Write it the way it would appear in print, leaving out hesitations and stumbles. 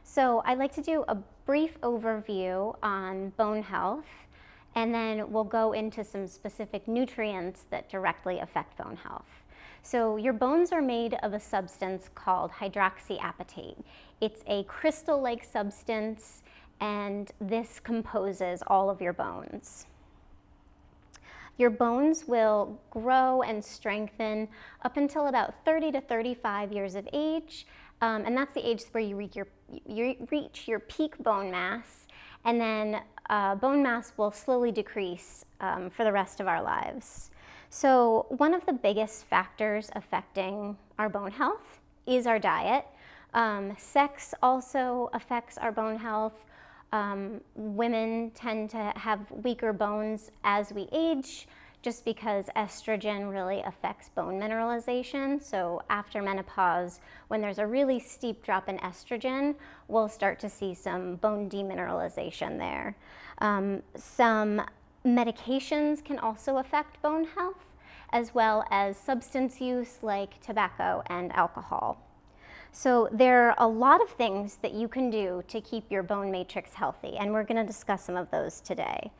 So I'd like to do a brief overview on bone health, and then we'll go into some specific nutrients that directly affect bone health. So your bones are made of a substance called hydroxyapatite. It's a crystal-like substance, and this composes all of your bones. Your bones will grow and strengthen up until about 30 to 35 years of age, and that's the age where you reach your peak bone mass, and then bone mass will slowly decrease for the rest of our lives. So one of the biggest factors affecting our bone health is our diet. Sex also affects our bone health. Women tend to have weaker bones as we age just because estrogen really affects bone mineralization. So after menopause, when there's a really steep drop in estrogen, we'll start to see some bone demineralization there. Some medications can also affect bone health, as well as substance use like tobacco and alcohol. So there are a lot of things that you can do to keep your bone matrix healthy, and we're going to discuss some of those today.